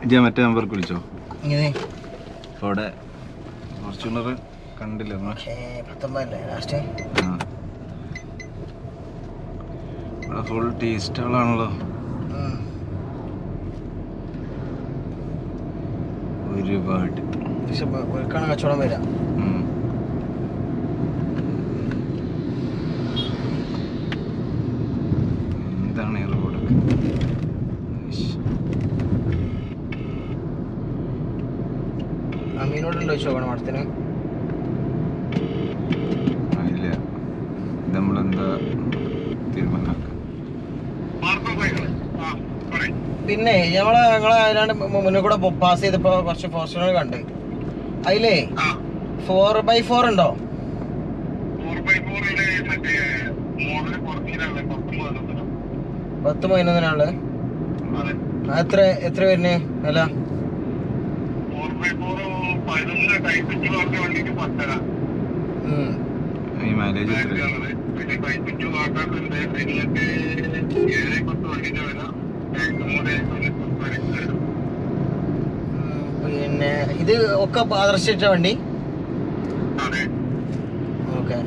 ഇജ്ജ മറ്റേ നമ്പർക്ക് വിളിച്ചോ? അവിടെ ഫോർച്യൂണർ കണ്ടില്ല. ഫുൾ ടീ സ്റ്റാളാണല്ലോ. ഒരുപാട് കച്ചവടം വരാം. എന്താണ് ഈ റോഡ്? അമീനോടുണ്ടോ ചോദിച്ചോക്കണം അടുത്തിന്? ഇല്ല, നമ്മളെന്താ തീരുമാനം? പിന്നെ ഞങ്ങളെ അതിലാണ്ട് മുന്നിൽ കൂടെ പാസ് ചെയ്തപ്പോ കുറച്ച് ഫോർച്യൂണർ കണ്ട്. അതിലേ 4x4 ഉണ്ടോ? 10-11 എത്ര വരുന്നേ അല്ല? പിന്നെ ഇത് ഒക്കെ ആദർശിച്ച വണ്ടി. ഓക്കെ.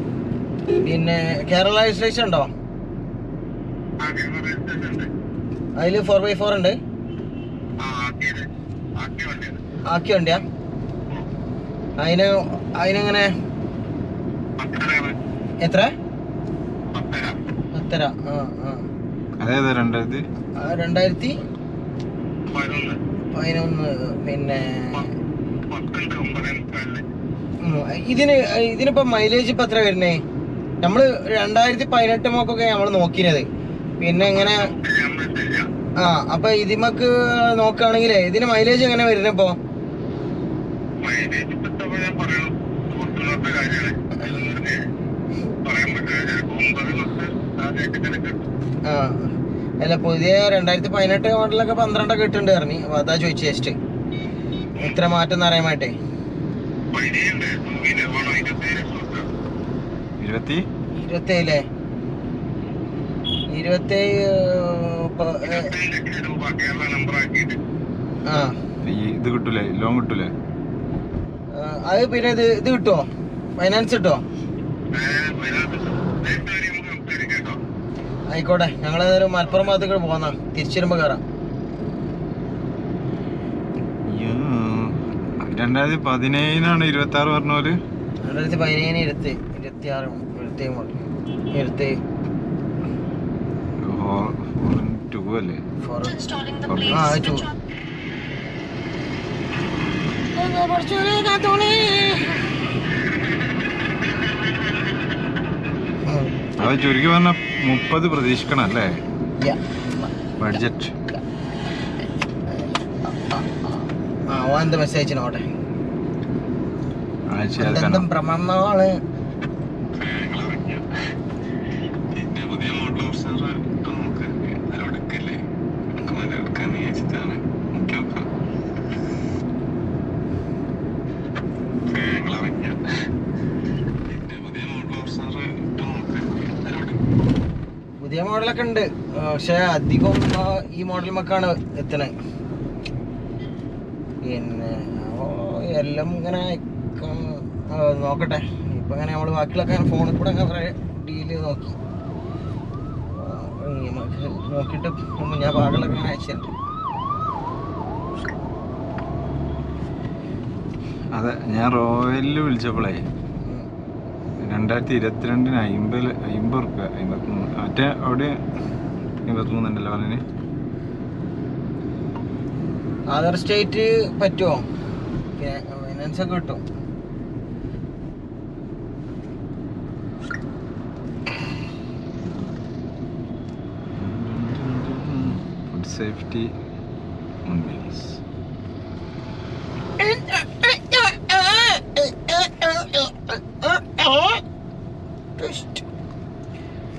പിന്നെ കേരള രജിസ്ട്രേഷൻ ഉണ്ടോ? അതില് 4x4 ഉണ്ട്. ആക്കിയ വണ്ടിയാ? അതിനെങ്ങനെ എത്ര? 10. 2011. പിന്നെ ഇതിനിപ്പോ മൈലേജ് ഇപ്പൊ എത്ര വരുന്നേ? നമ്മള് 2018 മോക്കൊക്കെ നമ്മള് നോക്കിയത്. പിന്നെ എങ്ങനെ അപ്പൊ ഇതിമക്ക് നോക്കുകയാണെങ്കിലേ ഇതിന് മൈലേജ് എങ്ങനെ വരുന്നത് ഇപ്പൊ? അല്ല, പുതിയ 2018 മോഡലൊക്കെ 12 കിട്ടുന്നുണ്ട് പറഞ്ഞു. അപ്പൊ അതാ ചോദിച്ചു ജസ്റ്റ് എത്ര മാറ്റം അറിയാൻ വേണ്ടേ. 27 ഇത് കിട്ടൂലേ? ലോൺ കിട്ടൂലേ? അത് പിന്നെ ഇത് കിട്ടുമോ? ഫൈനാൻസ് കിട്ടുമോ? ആയിക്കോട്ടെ, ഞങ്ങളേതൊരു മലപ്പുറം ഭാഗത്തേക്ക് പോന്ന തിരിച്ചുവരുമ്പോ കയറാം. 2017 26 പറഞ്ഞോല്. 2017 26 അല്ലേ? അത് ചുരുക്കി പറഞ്ഞ 30 പ്രതീക്ഷിക്കണം അല്ലേ ബഡ്ജറ്റ്? എന്ത് മെസ്സേജ് നോട്ടെ പ്രമാണാണ്. പുതിയ മോഡലൊക്കെ ഉണ്ട്, പക്ഷെ അധികം ഈ മോഡലുമൊക്കെയാണ് എത്തണേ. പിന്നെ എല്ലാം ഇങ്ങനെ നോക്കട്ടെ. ഇപ്പൊ ഇങ്ങനെ നമ്മള് ബാക്കിയുള്ളൊക്കെ ഫോണിൽ കൂടെ അങ്ങനെ ഡീല് നോക്കിയിട്ട് ഞാൻ ബാക്കിയുള്ളൊക്കെ ഇങ്ങനെ അയച്ചിട്ടുണ്ട്. അതെ, ഞാൻ റോയലിൽ വിളിച്ചപ്പോളേ 2022 50 റുപ്യ 53. മറ്റേ അവിടെ 53 ഉണ്ടല്ലോ പറഞ്ഞിന്. അതർ സ്റ്റേറ്റ് പറ്റുമോ? ഫൈനാൻസ് ഒക്കെ കിട്ടും. Food safety on wheels.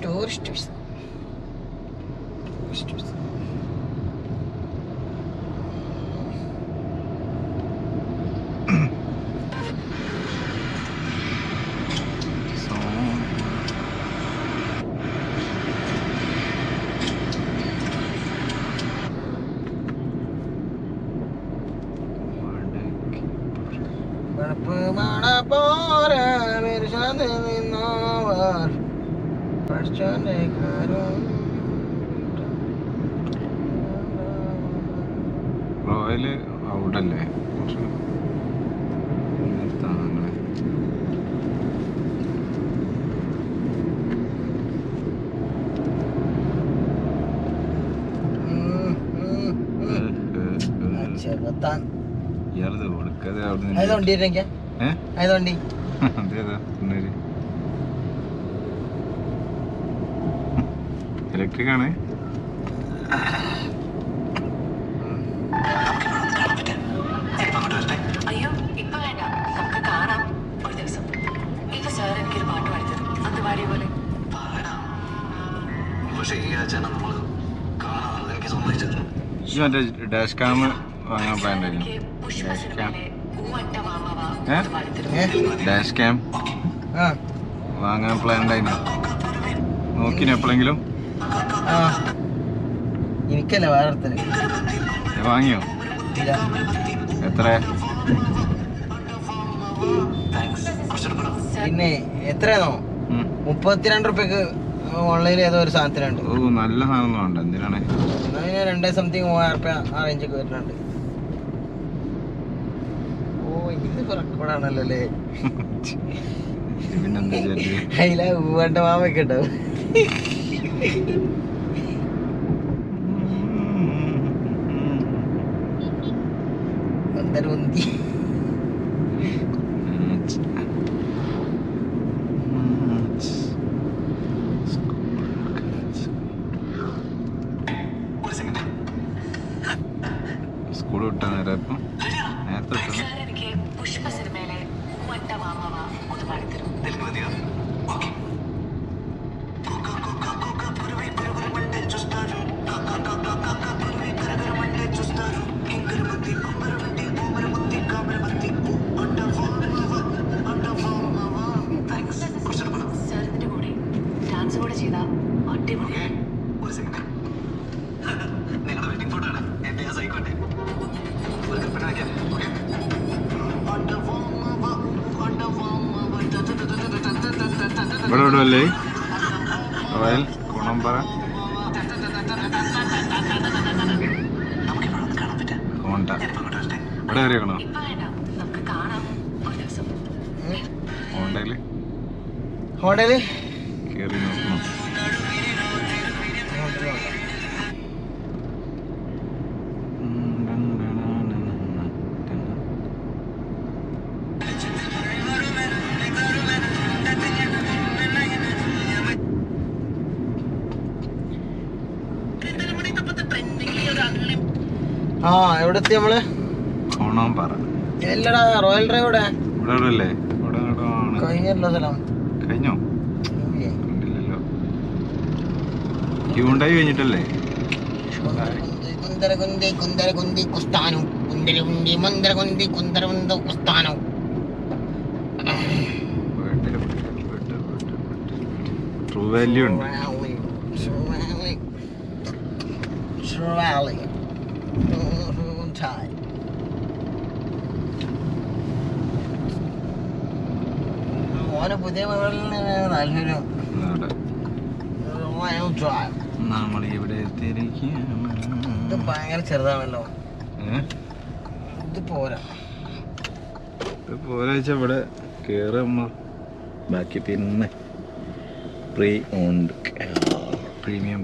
Tourist royal ഔട്ടല്ലേ കുറച്ച് താങ്കളെ ഇയാളത് കൊടുക്കാതെ അവിടെ അതേതാ ഇലക്ട്രിക് ആണ്. അയ്യോ ഇപ്പൊ വേണ്ട, നമുക്ക് കാണാം ഒരു ദിവസം. ഇത് സാർ എനിക്കൊരു പാട്ട് പാടിത്തരും, അന്ന് പാടിയ പോലെ. മറ്റേ ഡാഷ് ക്യാം വാങ്ങാൻ പ്ലാൻ ഉണ്ടായിരുന്നു. ഡാഷ് ക്യാം വാങ്ങാൻ പ്ലാൻ ഉണ്ടായിരുന്നു. നോക്കിന് എപ്പോഴെങ്കിലും? എനിക്കല്ല വേറെ വാങ്ങിയോ? എത്ര? പിന്നെ എത്രയാണോ? 32 റുപ്യക്ക് ഓൺലൈനിൽ ഏതോ ഒരു സാധനത്തിനുണ്ട്. ഓ നല്ല സാധനം വേണ്ട, എന്തിനാണ്? 2 സംതിങ് 3000 റുപ്യ ആ റേഞ്ചൊക്കെ വരുന്നുണ്ട്. ഓ ഇത് കുറക്കൂടാണല്ലോ അല്ലേ? പിന്നെന്താ അതില ഊവണ്ട മാമൊക്കെ ഉണ്ടാവും. ഉന്തി സ്കൂൾ വിട്ട നേരം ഇപ്പം നേരത്തെ വിട്ടത്. എനിക്ക് പുഷ്പ സിനിമയിലെ പൂവട്ട മാമവ ഒന്ന് പാടിത്തരും. സാർ ഇതിന്റെ കൂടെ ഡാൻസ് കൂടെ ചെയ്ത അടിപൊളി. ഇവിടെ എവിടെയല്ലേ റോയൽ കുണമ്പറ കോണ്ട ഇവിടെ കയറിയേക്കണോ? ഇപ്പൊ വേണ്ട, നമുക്ക് കാണാം ഒരു ദിവസം. കോണ്ടയില് ഹോട്ടല് കയറി നോക്കണം. ആ എവിടെത്തി നമ്മള്? കോണാമ്പറ. എല്ലടാ റോയൽ ഡ്രൈവ് ഇവിടെ ഇവിടെ എവിടെയല്ലേ? ഇവിടെ കഴിഞ്ഞല്ലോ സ്ഥലം. കഴിഞ്ഞോ? കണ്ടില്ലല്ലോ. ഹ്യൂണ്ടായി കഴിഞ്ഞിട്ടല്ലേ? ട്രൂ വാല്യൂ ഉണ്ട്. ഓനെ പുതിയ താല്പര്യം. നമ്മൾ ഇവിടെ ഇത് ഭയങ്കര ചെറുതാണല്ലോ. ഇത് പോരാ. ഇത് പോരാഴ്ച ഇവിടെ കേറുമ്പോ ബാക്കി പിന്നെ പ്രീ ഓൺഡ് പ്രീമിയം